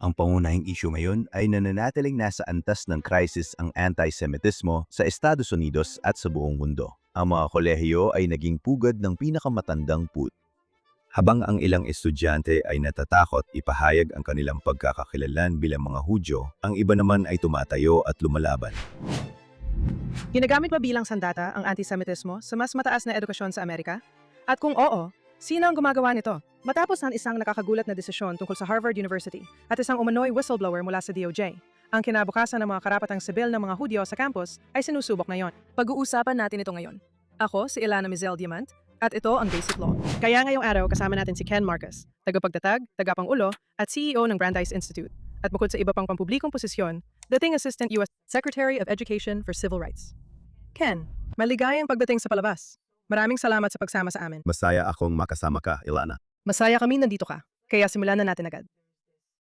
Ang pangunahing issue ngayon ay nananatiling nasa antas ng krisis ang anti-Semitismo sa Estados Unidos at sa buong mundo. Ang mga kolehiyo ay naging pugad ng pinakamatandang put. Habang ang ilang estudyante ay natatakot ipahayag ang kanilang pagkakakilanlan bilang mga Hudyo, ang iba naman ay tumatayo at lumalaban. Ginagamit ba bilang sandata ang antisemitismo sa mas mataas na edukasyon sa Amerika? At kung oo, sino ang gumagawa nito? Matapos ang isang nakakagulat na desisyon tungkol sa Harvard University at isang umano'y whistleblower mula sa DOJ, ang kinabukasan ng mga karapatang sibil ng mga Hudyo sa campus ay sinusubok ngayon. Pag-uusapan natin ito ngayon. Ako si Ilana Mizel Diamant at ito ang Basic Law. Kaya ngayong araw kasama natin si Ken Marcus, tagapagtatag, tagapangulo at CEO ng Brandeis Institute. At bukod sa iba pang pampublikong posisyon, dating Assistant U.S. Secretary of Education for Civil Rights. Ken, maligayang pagdating sa palabas. Maraming salamat sa pagsama sa amin. Masaya akong makasama ka, Ilana. Masaya kami nandito ka, kaya simulan na natin agad.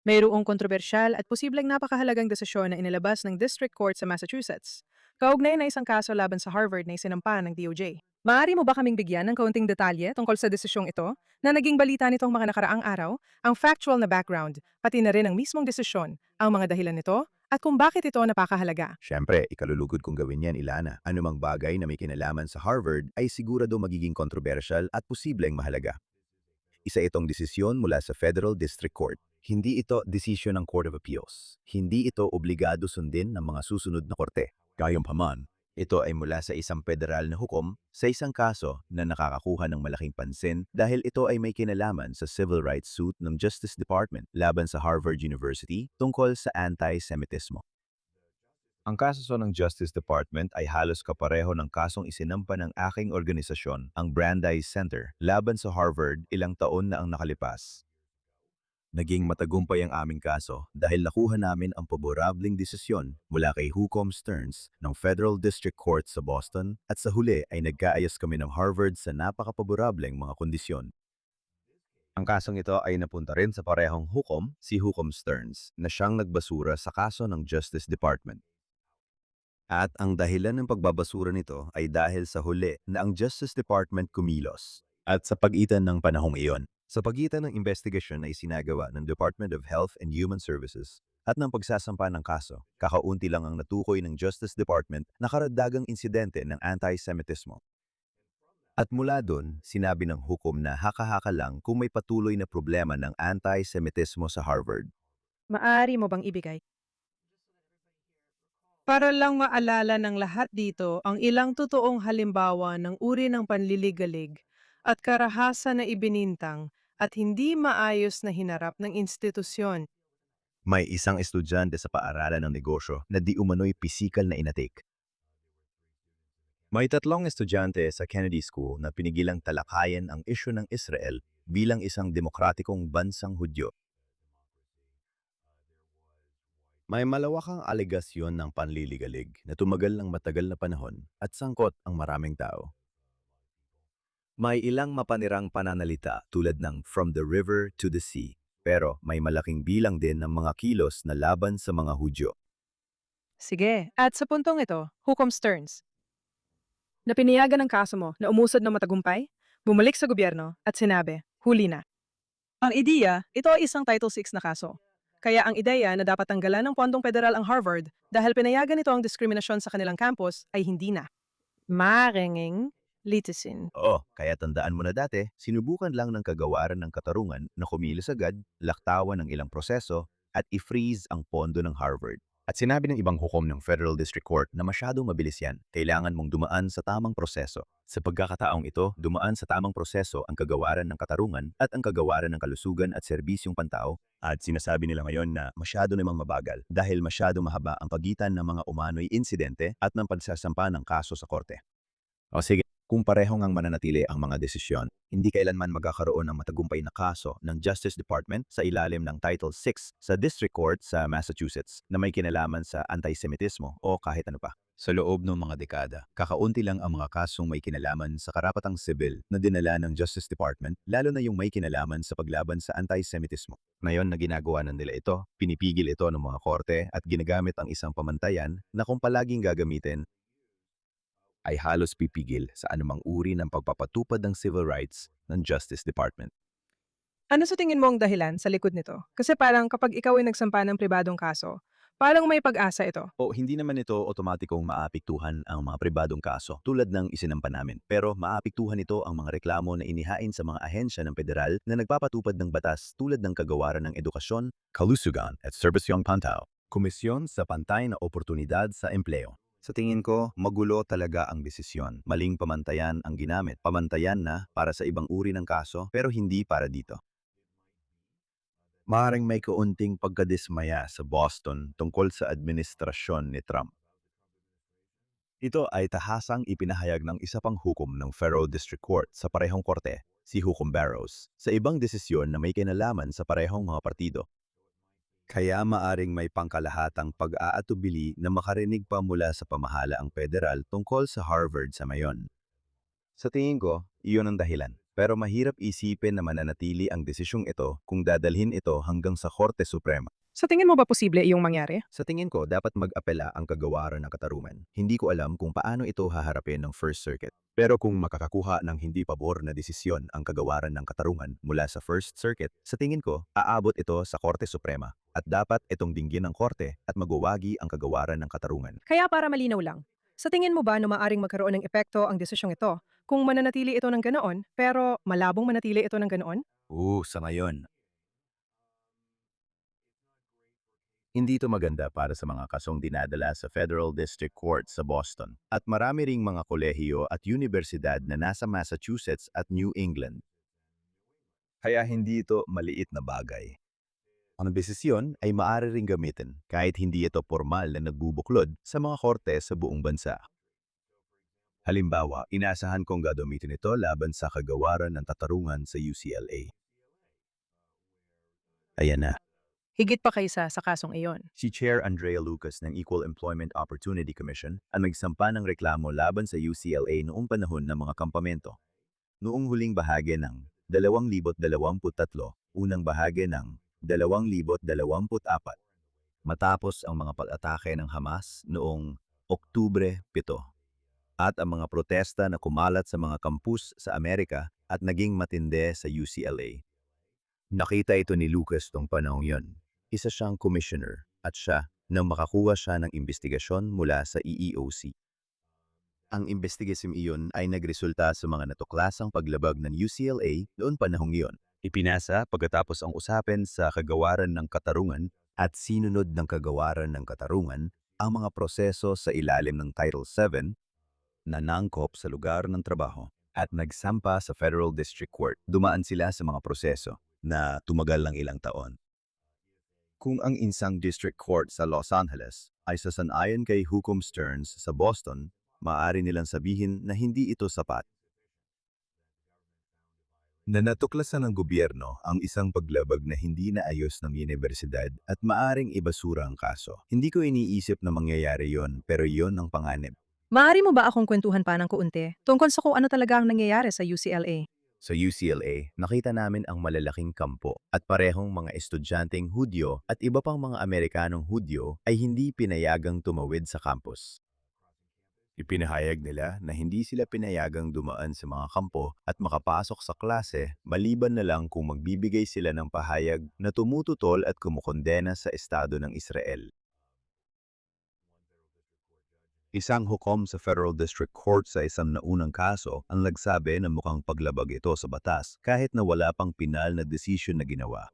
Mayroong kontrobersyal at posibleng napakahalagang desisyon na inilabas ng District Court sa Massachusetts. Kaugnay na isang kaso laban sa Harvard na isinampa ng DOJ. Maaari mo ba kaming bigyan ng kaunting detalye tungkol sa desisyong ito na naging balita nitong mga nakaraang araw, ang factual na background, pati na rin ang mismong desisyon, ang mga dahilan nito, at kung bakit ito napakahalaga? Siyempre, ikalulugod kong gawin yan, Ilana. Anumang bagay na may kinalaman sa Harvard ay sigurado magiging kontrobersyal at posibleng mahalaga. Isa itong desisyon mula sa Federal District Court. Hindi ito desisyon ng Court of Appeals. Hindi ito obligado sundin ng mga susunod na korte. Gayunpaman, ito ay mula sa isang federal na hukom sa isang kaso na nakakakuha ng malaking pansin dahil ito ay may kinalaman sa civil rights suit ng Justice Department laban sa Harvard University tungkol sa anti-Semitismo. Ang kaso ng Justice Department ay halos kapareho ng kasong isinampa ng aking organisasyon, ang Brandeis Center, laban sa Harvard ilang taon na ang nakalipas. Naging matagumpay ang aming kaso dahil nakuha namin ang paborableng desisyon mula kay Hukom Stearns ng Federal District Court sa Boston at sa huli ay nagkaayos kami ng Harvard sa napakapaborableng mga kondisyon. Ang kasong ito ay napunta rin sa parehong hukom, si Hukom Stearns, na siyang nagbasura sa kaso ng Justice Department. At ang dahilan ng pagbabasura nito ay dahil sa huli na ang Justice Department kumilos. At sa pagitan ng panahong iyon, sa pagitan ng investigasyon ay sinagawa ng Department of Health and Human Services at ng pagsasampa ng kaso, kakaunti lang ang natukoy ng Justice Department na karagdagang insidente ng anti-Semitismo. At mula doon, sinabi ng hukom na haka-haka lang kung may patuloy na problema ng anti-Semitismo sa Harvard. Maaari mo bang ibigay? Para lang maalala ng lahat dito ang ilang totoong halimbawa ng uri ng panliligalig at karahasan na ibinintang at hindi maayos na hinarap ng institusyon. May isang estudyante sa paaralan ng negosyo na di umano'y pisikal na inatik. May tatlong estudyante sa Kennedy School na pinigilang talakayan ang isyu ng Israel bilang isang demokratikong bansang Hudyo. May malawakang alegasyon ng panliligalig na tumagal ng matagal na panahon at sangkot ang maraming tao. May ilang mapanirang pananalita tulad ng From the River to the Sea, pero may malaking bilang din ng mga kilos na laban sa mga Hudyo. Sige, at sa puntong ito, Hukom Stearns, na pinayagan ng kaso mo na umusad ng matagumpay, bumalik sa gobyerno at sinabi, huli na. Ang ideya, ito ay isang Title VI na kaso. Kaya ang ideya na dapat tanggalan ng pondong federal ang Harvard dahil pinayagan nito ang diskriminasyon sa kanilang campus ay hindi na. Maringing litisin. Oo, kaya tandaan mo na dati, sinubukan lang ng kagawaran ng katarungan na kumilos agad, laktawan ng ilang proseso, at i-freeze ang pondo ng Harvard. At sinabi ng ibang hukom ng Federal District Court na masyadong mabilis yan, kailangan mong dumaan sa tamang proseso. Sa pagkakataong ito, dumaan sa tamang proseso ang kagawaran ng katarungan at ang kagawaran ng kalusugan at serbisyong pantao. At sinasabi nila ngayon na masyado namang mabagal dahil masyado mahaba ang pagitan ng mga umano'y insidente at ng pagsasampa ng kaso sa korte. O sige, kung pareho ngang mananatili ang mga desisyon, hindi kailanman magkakaroon ng matagumpay na kaso ng Justice Department sa ilalim ng Title VI sa District Court sa Massachusetts na may kinalaman sa antisemitismo o kahit ano pa. Sa loob ng mga dekada, kakaunti lang ang mga kasong may kinalaman sa karapatang sibil na dinala ng Justice Department, lalo na yung may kinalaman sa paglaban sa antisemitismo. Ngayon na ginagawa na nila ito, pinipigil ito ng mga korte at ginagamit ang isang pamantayan na kung palaging gagamitin ay halos pipigil sa anumang uri ng pagpapatupad ng civil rights ng Justice Department. Ano sa tingin mo ang dahilan sa likod nito? Kasi parang kapag ikaw ay nagsampa ng pribadong kaso, parang may pag-asa ito. O hindi naman ito otomatikong maapektuhan ang mga pribadong kaso tulad ng isinampa namin. Pero maapektuhan ito ang mga reklamo na inihain sa mga ahensya ng federal na nagpapatupad ng batas tulad ng Kagawaran ng Edukasyon, Kalusugan at Serbisyong Pantao, Komisyon sa Pantay na Oportunidad sa Empleo. Sa tingin ko, magulo talaga ang desisyon. Maling pamantayan ang ginamit. Pamantayan na para sa ibang uri ng kaso pero hindi para dito. Maaaring may kaunting pagkadismaya sa Boston tungkol sa administrasyon ni Trump. Ito ay tahasang ipinahayag ng isa pang hukom ng Federal District Court sa parehong korte, si Hukom Barrows, sa ibang desisyon na may kinalaman sa parehong mga partido. Kaya maaring may pangkalahatang pag-aatubili na makarinig pa mula sa pamahalaang federal tungkol sa Harvard sa mayon. Sa tingin ko, iyon ang dahilan. Pero mahirap isipin na mananatili ang desisyong ito kung dadalhin ito hanggang sa Korte Suprema. Sa tingin mo ba posible iyong mangyari? Sa tingin ko, dapat mag-apela ang kagawaran ng katarungan. Hindi ko alam kung paano ito haharapin ng First Circuit. Pero kung makakakuha ng hindi pabor na desisyon ang kagawaran ng katarungan mula sa First Circuit, sa tingin ko, aabot ito sa Korte Suprema. At dapat itong dinggin ng Korte at magwawagi ang kagawaran ng katarungan. Kaya para malinaw lang, sa tingin mo ba na maaring magkaroon ng epekto ang desisyong ito kung mananatili ito ng ganoon pero malabong manatili ito ng ganoon? Sa ngayon, hindi ito maganda para sa mga kasong dinadala sa Federal District Court sa Boston at marami ring mga kolehiyo at universidad na nasa Massachusetts at New England. Kaya hindi ito maliit na bagay. Ang desisyon ay maaari ring gamitin kahit hindi ito formal na nagbubuklod sa mga korte sa buong bansa. Halimbawa, inaasahan kong gagamitin ito laban sa kagawaran ng katarungan sa UCLA. Ayan na. Higit pa kaysa sa kasong iyon. Si Chair Andrea Lucas ng Equal Employment Opportunity Commission ang nagsampa ng reklamo laban sa UCLA noong panahon ng mga kampamento. Noong huling bahagi ng 2023, unang bahagi ng 2024, matapos ang mga pag-atake ng Hamas noong Oktubre 7 at ang mga protesta na kumalat sa mga kampus sa Amerika at naging matindi sa UCLA. Nakita ito ni Lucas tong panahong yon. Isa siyang commissioner at siya nang makakuha siya ng investigasyon mula sa EEOC. Ang investigasyon iyon ay nagresulta sa mga natuklasang paglabag ng UCLA noon panahong iyon. Ipinasa pagkatapos ang usapin sa kagawaran ng katarungan at sinunod ng kagawaran ng katarungan ang mga proseso sa ilalim ng Title VII na nangkop sa lugar ng trabaho at nagsampa sa Federal District Court. Dumaan sila sa mga proseso na tumagal ng ilang taon. Kung ang isang district court sa Los Angeles ay sasanayon kay Hukom Stearns sa Boston, maaari nilang sabihin na hindi ito sapat. Na natuklasan ng gobyerno ang isang paglabag na hindi naayos ng universidad at maaring ibasura ang kaso. Hindi ko iniisip na mangyayari yon pero yon ang panganib. Maaari mo ba akong kwentuhan pa ng kaunti tungkol sa kung ano talaga ang nangyayari sa UCLA? Sa UCLA, nakita namin ang malalaking kampo at parehong mga estudyanteng Hudyo at iba pang mga Amerikanong Hudyo ay hindi pinayagang tumawid sa campus. Ipinahayag nila na hindi sila pinayagang dumaan sa mga kampo at makapasok sa klase maliban na lang kung magbibigay sila ng pahayag na tumututol at kumukondena sa Estado ng Israel. Isang hukom sa Federal District Court sa isang naunang kaso ang nagsabi na mukhang paglabag ito sa batas kahit na wala pang pinal na desisyon na ginawa.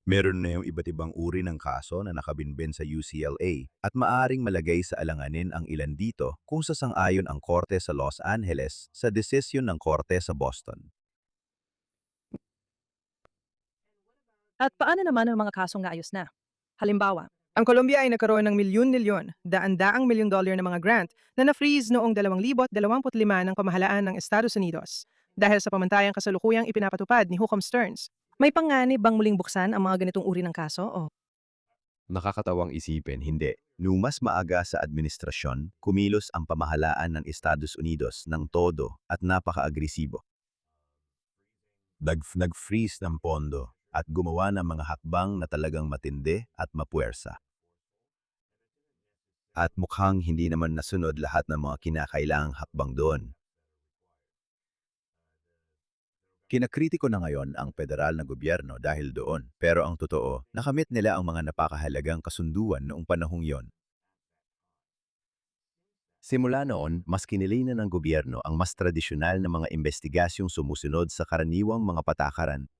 Meron na yung iba't ibang uri ng kaso na nakabinbin sa UCLA at maaring malagay sa alanganin ang ilan dito kung sasang-ayon ang korte sa Los Angeles sa desisyon ng korte sa Boston. At paano naman ang mga kasong naayos na? Halimbawa, ang Colombia ay nagkaroon ng milyon-milyon, daan-daang milyon dollar na mga grant na na-freeze noong 2025 ng pamahalaan ng Estados Unidos dahil sa pamantayang kasalukuyang ipinapatupad ni Hukom Stearns. May panganib bang muling buksan ang mga ganitong uri ng kaso o Nakakatawang isipin, hindi. Nung mas maaga sa administrasyon, kumilos ang pamahalaan ng Estados Unidos ng todo at napaka-agresibo. Nag-freeze ng pondo at gumawa ng mga hakbang na talagang matindi at mapuwersa. At mukhang hindi naman nasunod lahat ng mga kinakailangang hakbang doon. Kinakritiko na ngayon ang federal na gobyerno dahil doon. Pero ang totoo, nakamit nila ang mga napakahalagang kasunduan noong panahong yon. Simula noon, mas kinilina ng gobyerno ang mas tradisyonal na mga investigasyong sumusunod sa karaniwang mga patakaran.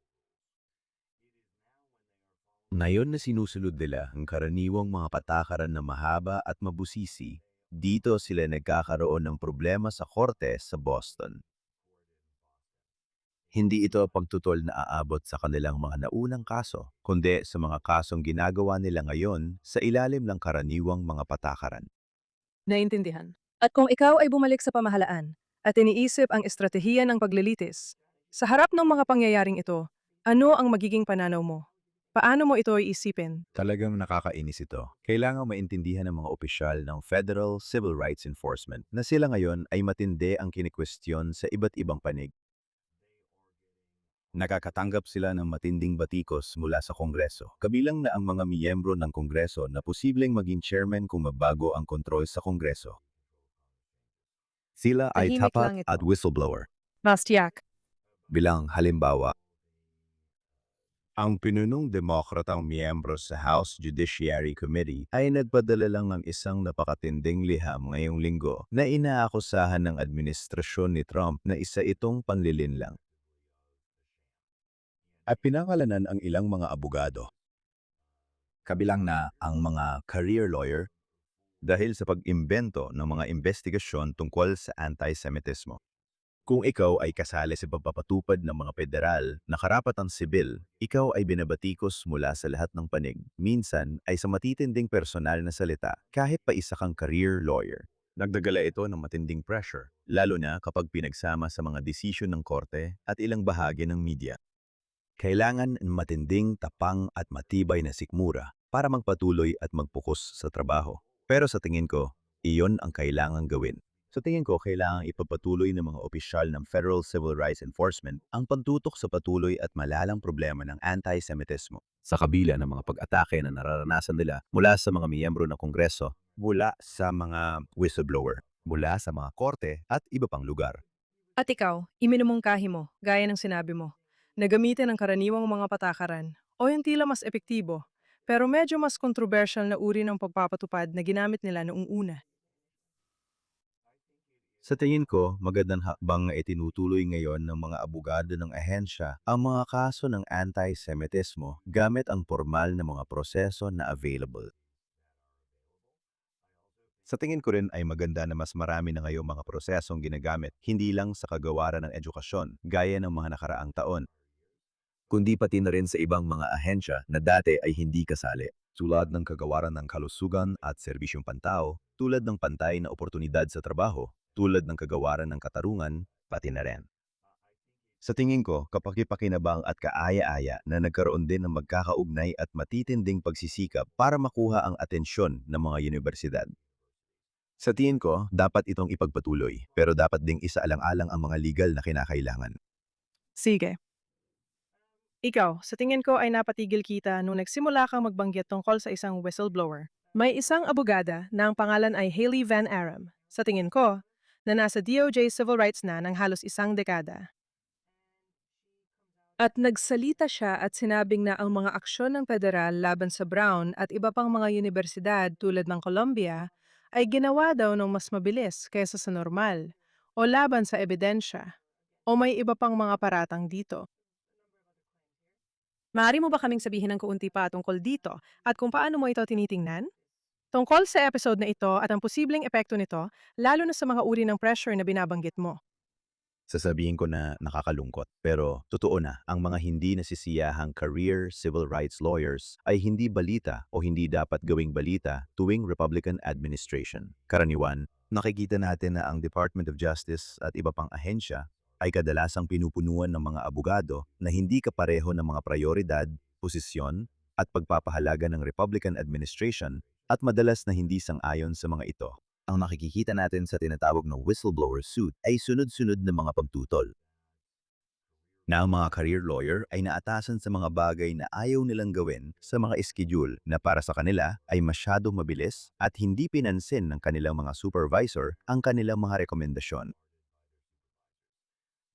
Ngayon na sinusunod nila ang karaniwang mga patakaran na mahaba at mabusisi, dito sila nagkakaroon ng problema sa korte sa Boston. Hindi ito pagtutol na aabot sa kanilang mga naunang kaso, kundi sa mga kasong ginagawa nila ngayon sa ilalim ng karaniwang mga patakaran. Naintindihan. At kung ikaw ay bumalik sa pamahalaan at iniisip ang estratehiya ng paglilitis, sa harap ng mga pangyayaring ito, ano ang magiging pananaw mo? Paano mo ito iisipin? Talagang nakakainis ito. Kailangang maintindihan ng mga opisyal ng Federal Civil Rights Enforcement na sila ngayon ay matindi ang kinikwestiyon sa iba't ibang panig. Nakakatanggap sila ng matinding batikos mula sa Kongreso, kabilang na ang mga miyembro ng Kongreso na posibleng maging chairman kung mabago ang kontrol sa Kongreso. Sila ay Tahimik tapat lang ito. at whistleblower. Bastiak. Bilang halimbawa, ang pinunong demokratang miyembro sa House Judiciary Committee ay nagpadala lang ng isang napakatinding liham ngayong linggo na inaakusahan ng administrasyon ni Trump na isa itong panlilinlang. At pinangalanan ang ilang mga abogado, kabilang na ang mga career lawyer, dahil sa pag-imbento ng mga investigasyon tungkol sa anti-Semitismo. Kung ikaw ay kasali sa pagpapatupad ng mga federal na karapatang sibil, ikaw ay binabatikos mula sa lahat ng panig. Minsan ay sa matitinding personal na salita, kahit pa isa kang career lawyer. Nagdagala ito ng matinding pressure, lalo na kapag pinagsama sa mga desisyon ng korte at ilang bahagi ng media. Kailangan ng matinding, tapang at matibay na sikmura para magpatuloy at magpukus sa trabaho. Pero sa tingin ko, iyon ang kailangang gawin. Sa tingin ko, kailangang ipagpatuloy ng mga opisyal ng Federal Civil Rights Enforcement ang pagtutok sa patuloy at malalang problema ng anti-Semitismo. Sa kabila ng mga pag-atake na nararanasan nila mula sa mga miyembro ng Kongreso, mula sa mga whistleblower, mula sa mga korte at iba pang lugar. At ikaw, iminumungkahi mo, gaya ng sinabi mo, na gamitin ang karaniwang mga patakaran o yung tila mas epektibo, pero medyo mas controversial na uri ng pagpapatupad na ginamit nila noong una. Sa tingin ko, magandang hakbang na itinutuloy ngayon ng mga abogado ng ahensya ang mga kaso ng anti-Semitismo gamit ang formal na mga proseso na available. Sa tingin ko rin ay maganda na mas marami na ngayong mga prosesong ginagamit hindi lang sa kagawaran ng edukasyon gaya ng mga nakaraang taon, kundi pati na rin sa ibang mga ahensya na dati ay hindi kasali, tulad ng kagawaran ng kalusugan at serbisyong pantao, tulad ng pantay na oportunidad sa trabaho, tulad ng kagawaran ng katarungan, pati na rin. Sa tingin ko, kapaki-pakinabang at kaaya-aya na nagkaroon din ng magkakaugnay at matitinding pagsisikap para makuha ang atensyon ng mga universidad. Sa tingin ko, dapat itong ipagpatuloy, pero dapat ding isaalang-alang ang mga legal na kinakailangan. Sige. Ikaw, sa tingin ko ay napatigil kita nung nagsimula kang magbanggit tungkol sa isang whistleblower. May isang abogada na ang pangalan ay Haley Van Aram. Sa tingin ko, na nasa DOJ Civil Rights na ng halos isang dekada. At nagsalita siya at sinabing na ang mga aksyon ng federal laban sa Brown at iba pang mga universidad tulad ng Columbia ay ginawa daw ng mas mabilis kaysa sa normal o laban sa ebidensya o may iba pang mga paratang dito. Maaari mo ba kaming sabihin ng kaunti pa tungkol dito at kung paano mo ito tinitingnan? Tungkol sa episode na ito at ang posibleng epekto nito, lalo na sa mga uri ng pressure na binabanggit mo. Sasabihin ko na nakakalungkot, pero totoo na ang mga hindi nasisiyahang career civil rights lawyers ay hindi balita o hindi dapat gawing balita tuwing Republican administration. Karaniwan, nakikita natin na ang Department of Justice at iba pang ahensya ay kadalasang pinupunuan ng mga abogado na hindi kapareho ng mga prioridad, posisyon, at pagpapahalaga ng Republican administration at madalas na hindi sang-ayon sa mga ito. Ang nakikita natin sa tinatawag na whistleblower suit ay sunod-sunod na mga pagtutol, na ang mga career lawyer ay naatasan sa mga bagay na ayaw nilang gawin sa mga schedule na para sa kanila ay masyado mabilis at hindi pinansin ng kanilang mga supervisor ang kanilang mga rekomendasyon.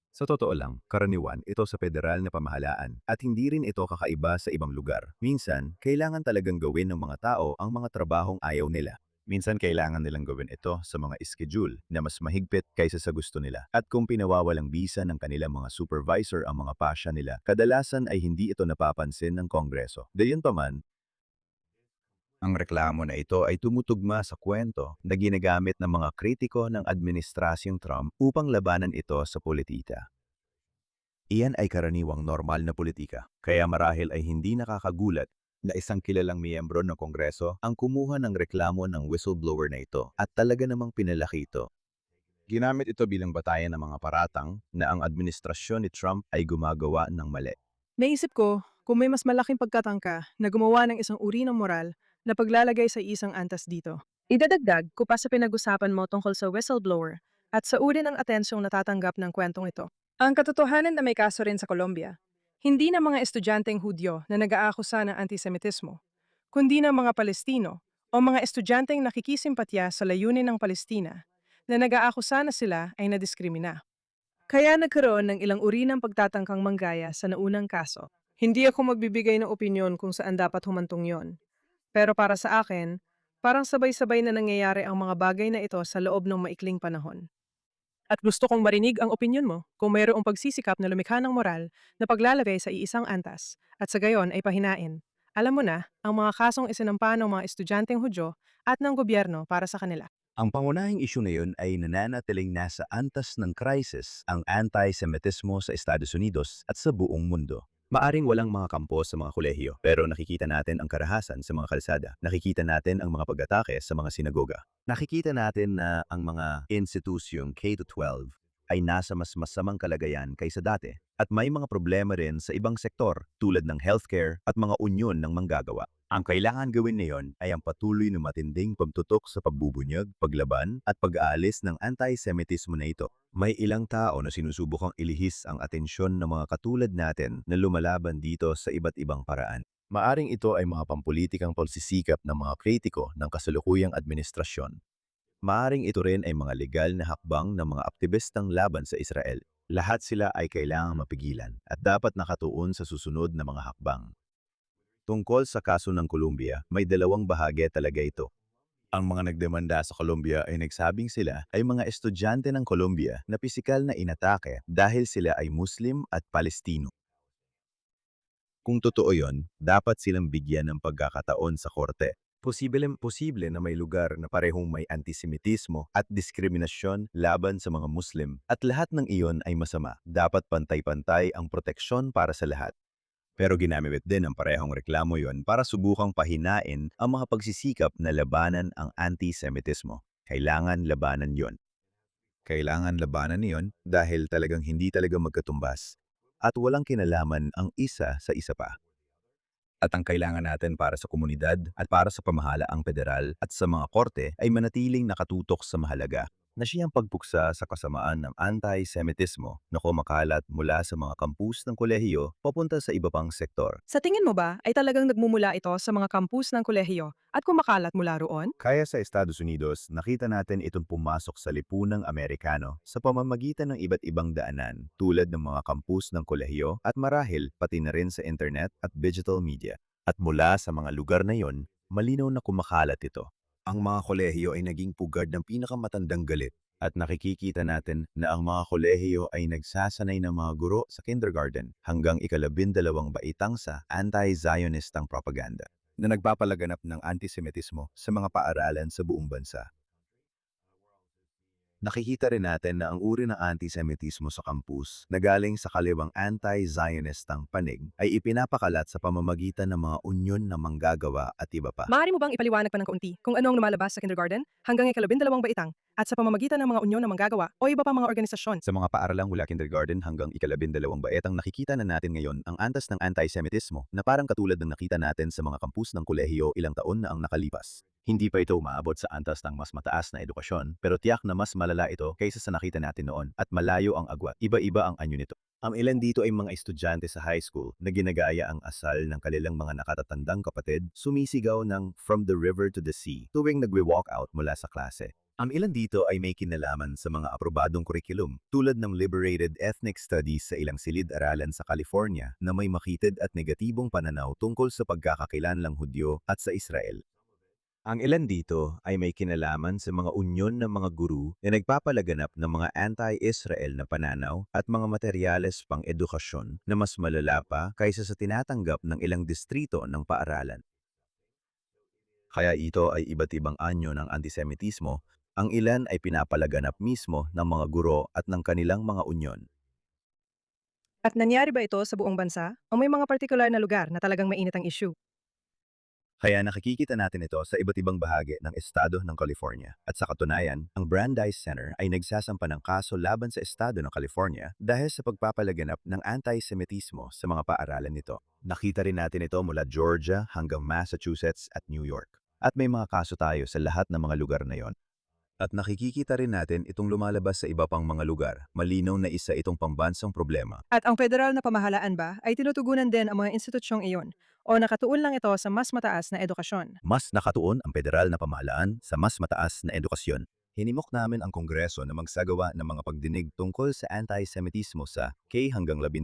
Sa totoo lang, karaniwan ito sa federal na pamahalaan at hindi rin ito kakaiba sa ibang lugar. Minsan, kailangan talagang gawin ng mga tao ang mga trabahong ayaw nila. Minsan kailangan nilang gawin ito sa mga schedule na mas mahigpit kaysa sa gusto nila. At kung pinawawalang bisa ng kanilang mga supervisor ang mga pasya nila, kadalasan ay hindi ito napapansin ng Kongreso. Gayunpaman, ang reklamo na ito ay tumutugma sa kwento na ginagamit ng mga kritiko ng Administrasyong Trump upang labanan ito sa politika. Iyan ay karaniwang normal na politika, kaya marahil ay hindi nakakagulat na isang kilalang miyembro ng Kongreso ang kumuha ng reklamo ng whistleblower na ito at talaga namang pinalaki ito. Ginamit ito bilang batayan ng mga paratang na ang administrasyon ni Trump ay gumagawa ng mali. Naisip ko, kung may mas malaking pagkatangka na gumawa ng isang uri ng moral na paglalagay sa isang antas dito. Idadagdag ko pa sa pinag-usapan mo tungkol sa whistleblower at sa uri ng atensyong natatanggap ng kwentong ito. Ang katotohanan na may kaso rin sa Colombia, hindi na mga estudyanteng Hudyo na nag-aakusa ng antisemitismo, kundi ng mga Palestino o mga estudyanteng nakikisimpatya sa layunin ng Palestina na nag-aakusa na sila ay nadiskrimina. Kaya nagkaroon ng ilang uri ng pagtatangkang manggaya sa naunang kaso. Hindi ako magbibigay ng opinyon kung saan dapat humantong yon. Pero para sa akin, parang sabay-sabay na nangyayari ang mga bagay na ito sa loob ng maikling panahon. At gusto kong marinig ang opinyon mo kung mayroong pagsisikap na lumikha ng moral na paglalagay sa iisang antas at sa gayon ay pahinain. Alam mo na, ang mga kasong isinampa ng mga estudyanteng Hudyo at ng gobyerno para sa kanila. Ang pangunahing isyu na yun ay nananatiling nasa antas ng krisis ang anti-Semitismo sa Estados Unidos at sa buong mundo. Maaring walang mga kampo sa mga kolehiyo, pero nakikita natin ang karahasan sa mga kalsada. Nakikita natin ang mga pag-atake sa mga sinagoga. Nakikita natin na ang mga institusyong K-12 ay nasa mas masamang kalagayan kaysa dati. At may mga problema rin sa ibang sektor tulad ng healthcare at mga unyon ng manggagawa. Ang kailangan gawin ngayon ay ang patuloy na matinding pagtutok sa pagbubunyag, paglaban at pag-aalis ng anti-Semitismo na ito. May ilang tao na sinusubukang ilihis ang atensyon ng mga katulad natin na lumalaban dito sa iba't ibang paraan. Maaring ito ay mga pampulitikang pagsisikap ng mga kritiko ng kasalukuyang administrasyon. Maaring ito rin ay mga legal na hakbang ng mga aktivistang laban sa Israel. Lahat sila ay kailangang mapigilan at dapat nakatuon sa susunod na mga hakbang. Tungkol sa kaso ng Colombia, may dalawang bahagi talaga ito. Ang mga nagdemanda sa Colombia ay nagsabing sila ay mga estudyante ng Colombia na pisikal na inatake dahil sila ay Muslim at Palestino. Kung totoo yon, dapat silang bigyan ng pagkakataon sa korte. Posible na may lugar na parehong may antisemitismo at diskriminasyon laban sa mga Muslim at lahat ng iyon ay masama. Dapat pantay-pantay ang proteksyon para sa lahat. Pero ginamit din ang parehong reklamo yon para subukang pahinain ang mga pagsisikap na labanan ang antisemitismo. Kailangan labanan yon. Kailangan labanan niyon dahil talagang hindi talaga magkatumbas at walang kinalaman ang isa sa isa pa. At ang kailangan natin para sa komunidad at para sa pamahalaang federal at sa mga korte ay manatiling nakatutok sa mahalaga na siyang pagpuksa sa kasamaan ng anti-Semitismo na kumakalat mula sa mga kampus ng kolehiyo papunta sa iba pang sektor. Sa tingin mo ba ay talagang nagmumula ito sa mga kampus ng kolehiyo at kumakalat mula roon? Kaya sa Estados Unidos, nakita natin itong pumasok sa lipunang Amerikano sa pamamagitan ng iba't ibang daanan tulad ng mga kampus ng kolehiyo at marahil pati na rin sa internet at digital media. At mula sa mga lugar na yon, malinaw na kumakalat ito. Ang mga kolehiyo ay naging pugad ng pinakamatandang galit at nakikita natin na ang mga kolehiyo ay nagsasanay ng mga guro sa kindergarten hanggang ika-12 baitang sa anti-Zionistang propaganda na nagpapalaganap ng antisemitismo sa mga paaralan sa buong bansa. Nakikita rin natin na ang uri ng antisemitismo sa kampus na galing sa kaliwang anti-Zionistang panig ay ipinapakalat sa pamamagitan ng mga unyon na manggagawa at iba pa. Maaari mo bang ipaliwanag pa ng kaunti kung ano ang lumalabas sa kindergarten hanggang ika-12 baitang at sa pamamagitan ng mga unyon na manggagawa o iba pa mga organisasyon? Sa mga paaralang mula kindergarten hanggang ika-12 baetang nakikita na natin ngayon ang antas ng antisemitismo na parang katulad ng nakita natin sa mga kampus ng kolehiyo ilang taon na ang nakalipas. Hindi pa ito umaabot sa antas ng mas mataas na edukasyon, pero tiyak na mas malala ito kaysa sa nakita natin noon at malayo ang agwat. Iba-iba ang anyo nito. Ang ilan dito ay mga estudyante sa high school na ginagaya ang asal ng kanilang mga nakatatandang kapatid, sumisigaw ng From the River to the Sea tuwing nagwe-walk out mula sa klase. Ang ilan dito ay may kinalaman sa mga aprobadong kurikulum tulad ng Liberated Ethnic Studies sa ilang silid-aralan sa California na may makitid at negatibong pananaw tungkol sa pagkakakilanlang Hudyo at sa Israel. Ang ilan dito ay may kinalaman sa mga unyon ng mga guru na nagpapalaganap ng mga anti-Israel na pananaw at mga materyales pang edukasyon na mas malala pa kaysa sa tinatanggap ng ilang distrito ng paaralan. Kaya ito ay iba't ibang anyo ng antisemitismo, ang ilan ay pinapalaganap mismo ng mga guro at ng kanilang mga unyon. At nangyari ba ito sa buong bansa o may mga partikular na lugar na talagang mainit ang issue? Kaya nakikita natin ito sa iba't ibang bahagi ng estado ng California. At sa katunayan, ang Brandeis Center ay nagsasampa ng kaso laban sa estado ng California dahil sa pagpapalaganap ng anti-Semitismo sa mga paaralan nito. Nakita rin natin ito mula Georgia hanggang Massachusetts at New York. At may mga kaso tayo sa lahat ng mga lugar na yon. At nakikita rin natin itong lumalabas sa iba pang mga lugar. Malinaw na isa itong pambansang problema. At ang federal na pamahalaan ba ay tinutugunan din ang mga institusyong iyon o nakatuon lang ito sa mas mataas na edukasyon? Mas nakatuon ang federal na pamahalaan sa mas mataas na edukasyon. Hinimok namin ang Kongreso na magsagawa ng mga pagdinig tungkol sa anti-Semitismo sa K hanggang 12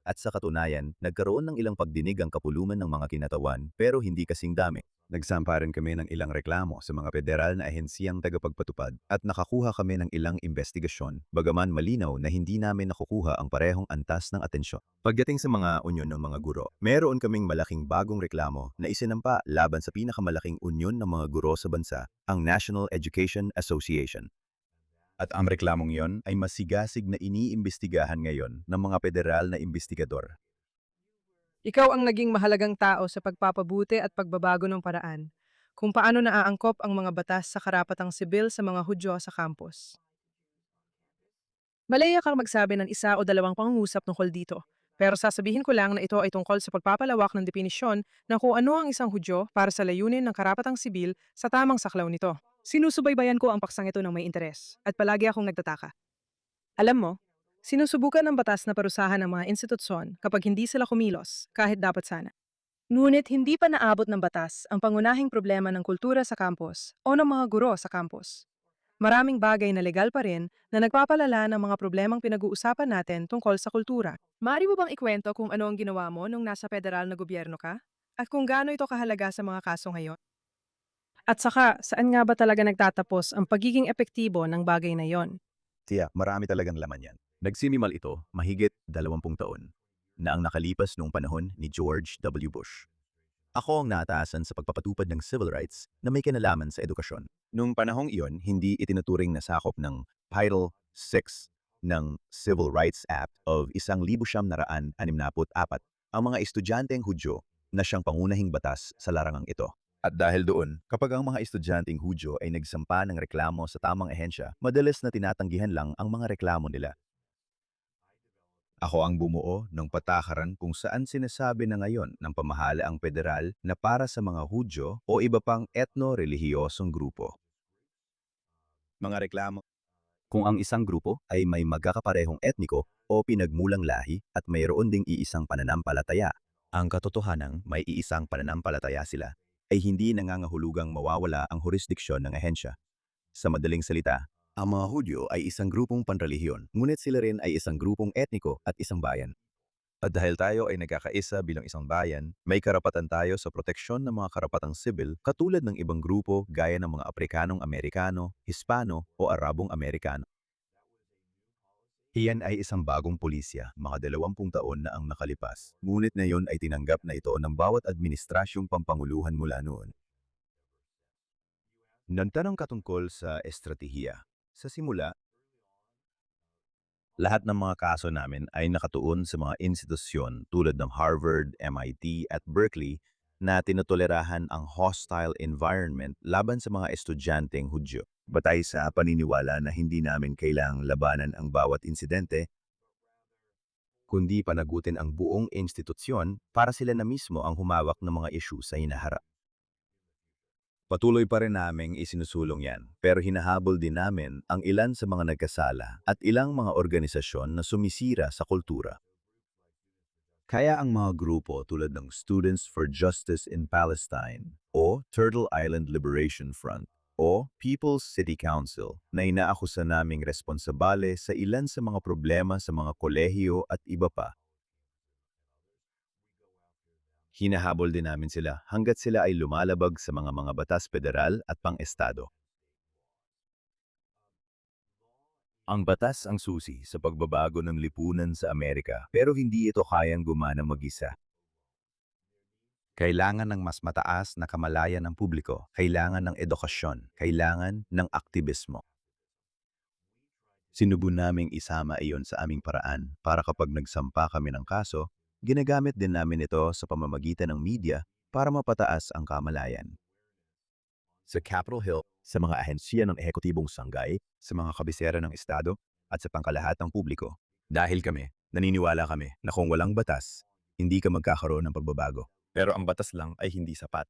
at sa katunayan, nagkaroon ng ilang pagdinig ang kapuluman ng mga kinatawan pero hindi kasing dami. Nagsampa rin kami ng ilang reklamo sa mga federal na ahensiyang tagapagpatupad at nakakuha kami ng ilang investigasyon, bagaman malinaw na hindi namin nakukuha ang parehong antas ng atensyon. Pagdating sa mga unyon ng mga guro, meron kaming malaking bagong reklamo na isinampa laban sa pinakamalaking unyon ng mga guro sa bansa, ang National Education Association. At ang reklamong yon ay masigasig na iniimbestigahan ngayon ng mga federal na investigador. Ikaw ang naging mahalagang tao sa pagpapabuti at pagbabago ng paraan kung paano naaangkop ang mga batas sa karapatang sibil sa mga Hudyo sa campus. Malaya kang magsabi ng isa o dalawang pangungusap tungkol dito. Pero sasabihin ko lang na ito ay tungkol sa pagpapalawak ng definisyon ng kung ano ang isang Hudyo para sa layunin ng karapatang sibil sa tamang saklaw nito. Sinusubaybayan ko ang paksang ito ng may interes at palagi akong nagtataka. Alam mo, sinusubukan ng batas na parusahan ang mga institusyon kapag hindi sila kumilos, kahit dapat sana. Ngunit hindi pa naabot ng batas ang pangunahing problema ng kultura sa campus o ng mga guro sa campus. Maraming bagay na legal pa rin na nagpapalala ng mga problemang pinag-uusapan natin tungkol sa kultura. Maaari mo bang ikwento kung ano ang ginawa mo nung nasa federal na gobyerno ka? At kung gaano ito kahalaga sa mga kaso ngayon? At saka, saan nga ba talaga nagtatapos ang pagiging epektibo ng bagay na yon? Marami talagang laman yan. Nagsinimal ito mahigit 20 taon na ang nakalipas noong panahon ni George W. Bush. Ako ang nataasan sa pagpapatupad ng civil rights na may kinalaman sa edukasyon. Noong panahong iyon, hindi itinuturing na sakop ng Title VI ng Civil Rights Act of 1964 ang mga estudyanteng Hudyo na siyang pangunahing batas sa larangang ito. At dahil doon, kapag ang mga estudyanteng Hudyo ay nagsampa ng reklamo sa tamang ehensya, madalas na tinatanggihan lang ang mga reklamo nila. Ako ang bumuo ng patakaran kung saan sinasabi na ngayon ng pamahalaang federal na para sa mga Hudyo o iba pang etno-relihiyosong grupo. Mga reklamo kung ang isang grupo ay may magkakaparehong etniko o pinagmulang lahi at mayroon ding iisang pananampalataya. Ang katotohanang may iisang pananampalataya sila ay hindi nangangahulugang mawawala ang jurisdiksyon ng ahensya. Sa madaling salita, ang mga Hudyo ay isang grupong panrelihiyon, ngunit sila rin ay isang grupong etniko at isang bayan. At dahil tayo ay nagkakaisa bilang isang bayan, may karapatan tayo sa proteksyon ng mga karapatang sibil katulad ng ibang grupo gaya ng mga Aprikanong Amerikano, Hispano o Arabong Amerikano. Iyan ay isang bagong pulisya, mga 20 taon na ang nakalipas. Ngunit ngayon ay tinanggap na ito ng bawat administrasyong pampanguluhan mula noon. Nagtanong ka tungkol sa estratehiya. Sa simula, lahat ng mga kaso namin ay nakatuon sa mga institusyon tulad ng Harvard, MIT at Berkeley na tinutolerahan ang hostile environment laban sa mga estudyanteng Hudyo. Batay sa paniniwala na hindi namin kailangang labanan ang bawat insidente, kundi panagutin ang buong institusyon para sila na mismo ang humawak ng mga isyu sa hinaharap. Patuloy pa rin naming isinusulong yan, pero hinahabol din namin ang ilan sa mga nagkasala at ilang mga organisasyon na sumisira sa kultura. Kaya ang mga grupo tulad ng Students for Justice in Palestine o Turtle Island Liberation Front o People's City Council na inaakusa naming responsabale sa ilan sa mga problema sa mga kolehiyo at iba pa. Hinahabol din namin sila hanggat sila ay lumalabag sa mga batas federal at pang-estado. Ang batas ang susi sa pagbabago ng lipunan sa Amerika pero hindi ito kayang gumana mag-isa. Kailangan ng mas mataas na kamalayan ng publiko, kailangan ng edukasyon, kailangan ng aktivismo. Sinubukan naming isama iyon sa aming paraan para kapag nagsampa kami ng kaso, ginagamit din namin ito sa pamamagitan ng media para mapataas ang kamalayan. Sa Capitol Hill, sa mga ahensya ng ehekutibong sanggay, sa mga kabisera ng estado, at sa pangkalahatang publiko. Dahil naniniwala kami na kung walang batas, hindi ka magkakaroon ng pagbabago. Pero ang batas lang ay hindi sapat.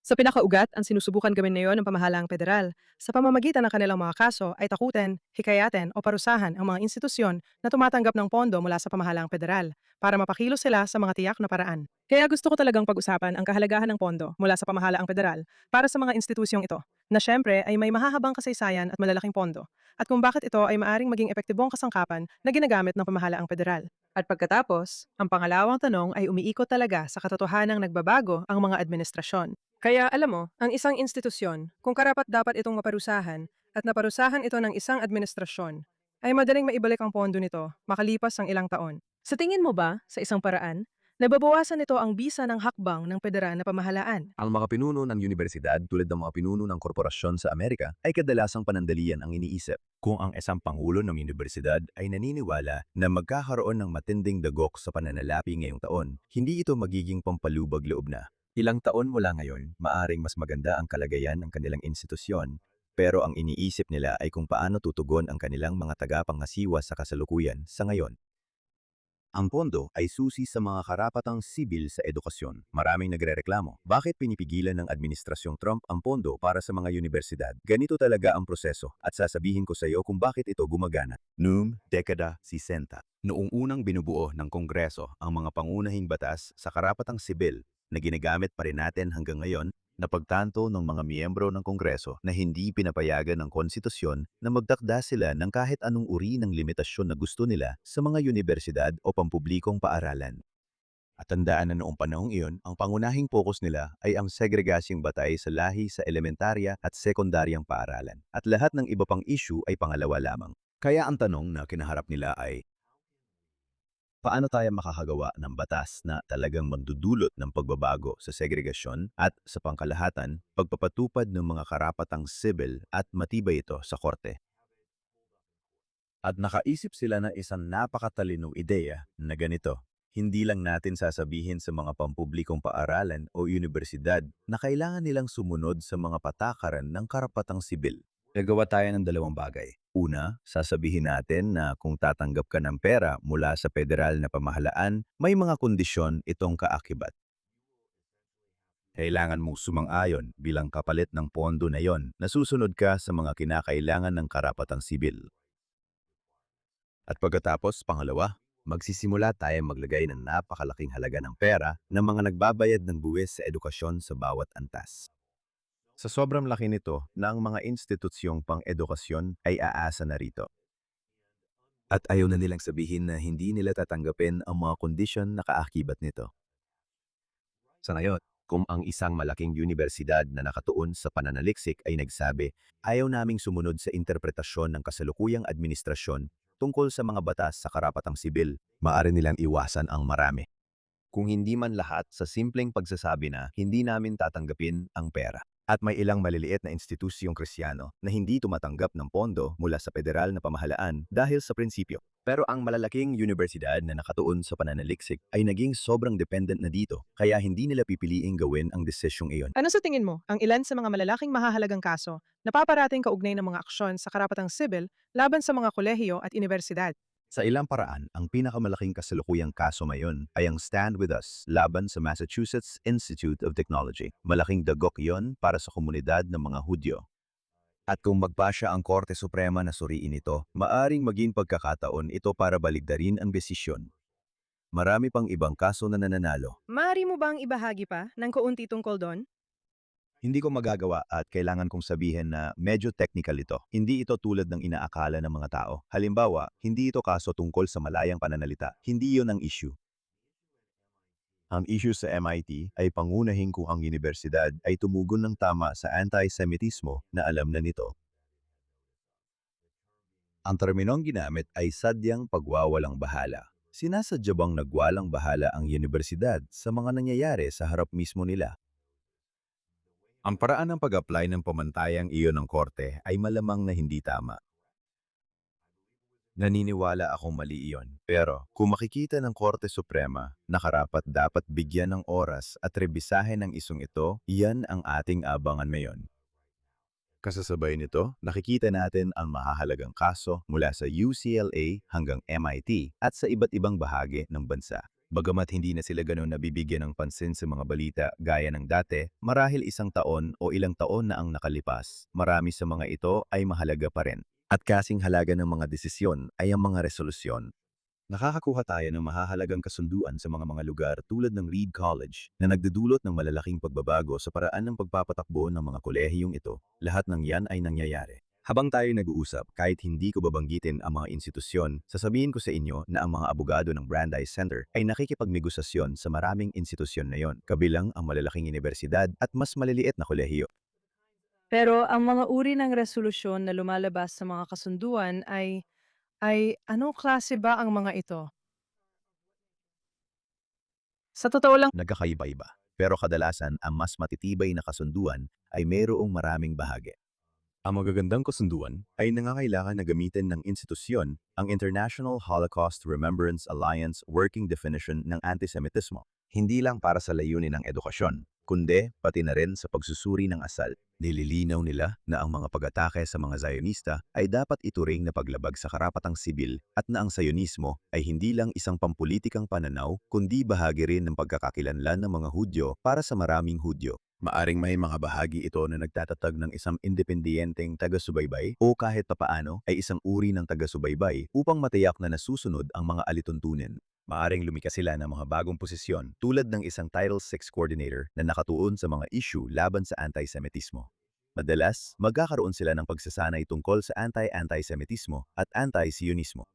Sa pinakaugat, ang sinusubukan gawin ngayon ng pamahalaang federal sa pamamagitan ng kanilang mga kaso ay takutin, hikayatin o parusahan ang mga institusyon na tumatanggap ng pondo mula sa pamahalaang federal para mapakilos sila sa mga tiyak na paraan. Kaya gusto ko talagang pag-usapan ang kahalagahan ng pondo mula sa pamahalaang federal para sa mga institusyong ito, na syempre ay may mahahabang kasaysayan at malalaking pondo, at kung bakit ito ay maaring maging epektibong kasangkapan na ginagamit ng pamahalaang federal. At pagkatapos, ang pangalawang tanong ay umiikot talaga sa katotohanang nagbabago ang mga administrasyon. Kaya alam mo, ang isang institusyon, kung karapat-dapat itong maparusahan at naparusahan ito ng isang administrasyon, ay madaling maibalik ang pondo nito makalipas ang ilang taon. Sa tingin mo ba, sa isang paraan, nababawasan nito ang bisa ng hakbang ng federal na pamahalaan? Ang mga pinuno ng universidad tulad ng mga pinuno ng korporasyon sa Amerika ay kadalasang panandalian ang iniisip. Kung ang isang pangulo ng universidad ay naniniwala na magkakaroon ng matinding dagok sa pananalapi ngayong taon, hindi ito magiging pampalubag loob na. Ilang taon mula ngayon, maaring mas maganda ang kalagayan ng kanilang institusyon, pero ang iniisip nila ay kung paano tutugon ang kanilang mga tagapangasiwa sa kasalukuyan sa ngayon. Ang pondo ay susi sa mga karapatang sibil sa edukasyon. Maraming nagrereklamo. Bakit pinipigilan ng Administrasyong Trump ang pondo para sa mga universidad? Ganito talaga ang proseso at sasabihin ko sa iyo kung bakit ito gumagana. Noong dekada 60, noong unang binubuo ng Kongreso ang mga pangunahing batas sa karapatang sibil na ginagamit pa rin natin hanggang ngayon, napagtanto ng mga miyembro ng Kongreso na hindi pinapayagan ng konstitusyon na magtakda sila ng kahit anong uri ng limitasyon na gusto nila sa mga universidad o pampublikong paaralan. At tandaan na noong panahong iyon, ang pangunahing focus nila ay ang segregasyong batay sa lahi sa elementarya at sekundaryang paaralan. At lahat ng iba pang issue ay pangalawa lamang. Kaya ang tanong na kinaharap nila ay, paano tayo makakagawa ng batas na talagang magdudulot ng pagbabago sa segregasyon at sa pangkalahatan, pagpapatupad ng mga karapatang sibil at matibay ito sa korte? At nakaisip sila na isang napakatalinong ideya na ganito. Hindi lang natin sasabihin sa mga pampublikong paaralan o universidad na kailangan nilang sumunod sa mga patakaran ng karapatang sibil. Gagawa tayo ng dalawang bagay. Una, sasabihin natin na kung tatanggap ka ng pera mula sa federal na pamahalaan, may mga kondisyon itong kaakibat. Kailangan mong sumang-ayon bilang kapalit ng pondo na yon na susunod ka sa mga kinakailangan ng karapatang sibil. At pagkatapos, pangalawa, magsisimula tayong maglagay ng napakalaking halaga ng pera ng mga nagbabayad ng buwis sa edukasyon sa bawat antas. Sa sobrang laki nito na ang mga institusyong pang-edukasyon ay aasa na rito. At ayaw na nilang sabihin na hindi nila tatanggapin ang mga kondisyon na kaakibat nito. Sa ngayon, kung ang isang malaking universidad na nakatuon sa pananaliksik ay nagsabi, ayaw naming sumunod sa interpretasyon ng kasalukuyang administrasyon tungkol sa mga batas sa karapatang sibil, maaari nilang iwasan ang marami. Kung hindi man lahat sa simpleng pagsasabi na hindi namin tatanggapin ang pera. At may ilang maliliit na institusyong Kristiyano na hindi tumatanggap ng pondo mula sa federal na pamahalaan dahil sa prinsipyo. Pero ang malalaking universidad na nakatuon sa pananaliksik ay naging sobrang dependent na dito, kaya hindi nila pipiliing gawin ang desisyong iyon. Ano sa tingin mo ang ilan sa mga malalaking mahahalagang kaso na paparating kaugnay ng mga aksyon sa karapatang sibil laban sa mga kolehiyo at universidad? Sa ilang paraan, ang pinakamalaking kasalukuyang kaso ngayon ay ang Stand With Us laban sa Massachusetts Institute of Technology. Malaking dagok yon para sa komunidad ng mga Hudyo. At kung magpasya ang Korte Suprema na suriin ito, maaring maging pagkakataon ito para baligtarin ang desisyon. Marami pang ibang kaso na nananalo. Maaari mo bang ibahagi pa ng kaunti tungkol doon? Hindi ko magagawa at kailangan kong sabihin na medyo technical ito. Hindi ito tulad ng inaakala ng mga tao. Halimbawa, hindi ito kaso tungkol sa malayang pananalita. Hindi iyon ang issue. Ang issue sa MIT ay pangunahin kung ang universidad ay tumugon ng tama sa anti-Semitismo na alam na nito. Ang terminong ginamit ay sadyang pagwawalang bahala. Sinasadya bang nagwalang bahala ang universidad sa mga nangyayari sa harap mismo nila? Ang paraan ng pag-apply ng pamantayang iyon ng korte ay malamang na hindi tama. Naniniwala akong mali iyon. Pero kung makikita ng Korte Suprema na karapat dapat bigyan ng oras at rebisahin ang isong ito, iyan ang ating abangan ngayon. Kasasabay nito, nakikita natin ang mahahalagang kaso mula sa UCLA hanggang MIT at sa iba't ibang bahagi ng bansa. Bagamat hindi na sila ganoon nabibigyan ng pansin sa mga balita gaya ng dati, marahil isang taon o ilang taon na ang nakalipas, marami sa mga ito ay mahalaga pa rin. At kasing halaga ng mga desisyon ay ang mga resolusyon. Nakakakuha tayo ng mahahalagang kasunduan sa mga lugar tulad ng Reed College na nagdudulot ng malalaking pagbabago sa paraan ng pagpapatakbo ng mga kolehiyong ito. Lahat ng yan ay nangyayari. Habang tayo nag-uusap, kahit hindi ko babanggitin ang mga institusyon, sasabihin ko sa inyo na ang mga abogado ng Brandeis Center ay nakikipagnegosasyon sa maraming institusyon na yon, kabilang ang malalaking universidad at mas maliliit na kolehiyo. Pero ang mga uri ng resolusyon na lumalabas sa mga kasunduan ay anong klase ba ang mga ito? Sa totoo lang, Nagkakaiba-iba. Pero kadalasan, ang mas matitibay na kasunduan ay mayroong maraming bahagi. Ang magagandang kasunduan ay nangangailangan na gamitin ng institusyon ang International Holocaust Remembrance Alliance working definition ng antisemitismo. Hindi lang para sa layunin ng edukasyon, kundi pati na rin sa pagsusuri ng asal. Nililinaw nila na ang mga pag-atake sa mga Zionista ay dapat ituring na paglabag sa karapatang sibil at na ang Zionismo ay hindi lang isang pampulitikang pananaw kundi bahagi rin ng pagkakakilanlan ng mga Hudyo para sa maraming Hudyo. Maaring may mga bahagi ito na nagtatatag ng isang independiyenteng taga-subaybay o kahit papaano ay isang uri ng taga-subaybay upang matiyak na nasusunod ang mga alituntunin. Maaring lumikas sila ng mga bagong posisyon tulad ng isang Title VI Coordinator na nakatuon sa mga issue laban sa anti-Semitismo. Madalas, magkakaroon sila ng pagsasanay tungkol sa anti-anti-Semitismo at anti-Sionismo.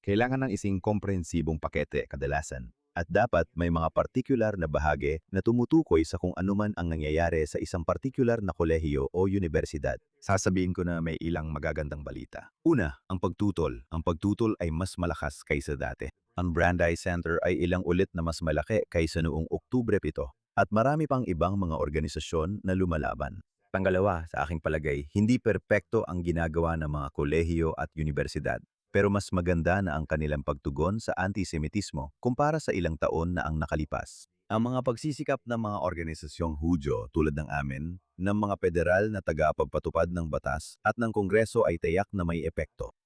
Kailangan ng isang komprehensibong pakete kadalasan. At dapat may mga partikular na bahagi na tumutukoy sa kung anuman ang nangyayari sa isang partikular na kolehiyo o universidad. Sasabihin ko na may ilang magagandang balita. Una, ang pagtutol. Ang pagtutol ay mas malakas kaysa dati. Ang Brandeis Center ay ilang ulit na mas malaki kaysa noong Oktubre 7 at marami pang ibang mga organisasyon na lumalaban. Pangalawa, sa aking palagay, hindi perpekto ang ginagawa ng mga kolehiyo at universidad. Pero mas maganda na ang kanilang pagtugon sa antisemitismo kumpara sa ilang taon na ang nakalipas. Ang mga pagsisikap ng mga organisasyong Hudyo tulad ng amin, ng mga federal na tagapagpatupad ng batas at ng Kongreso ay tiyak na may epekto.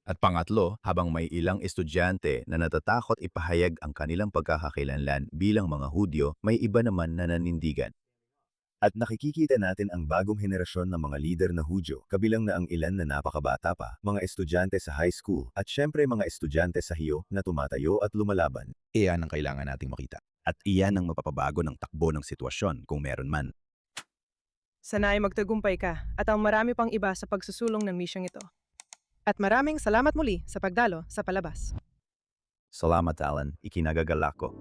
At pangatlo, habang may ilang estudyante na natatakot ipahayag ang kanilang pagkakakilanlan bilang mga Hudyo, may iba naman na nanindigan. At nakikikita natin ang bagong henerasyon ng mga lider na Hudyo, kabilang na ang ilan na napakabata pa, mga estudyante sa high school, at syempre mga estudyante sa hiyo na tumatayo at lumalaban. Iyan ang kailangan nating makita. At iyan ang mapapabago ng takbo ng sitwasyon kung meron man. sanay magtagumpay ka at ang marami pang iba sa pagsusulong ng misyong ito. At maraming salamat muli sa pagdalo sa palabas. Salamat Alan, ikinagagalak ko.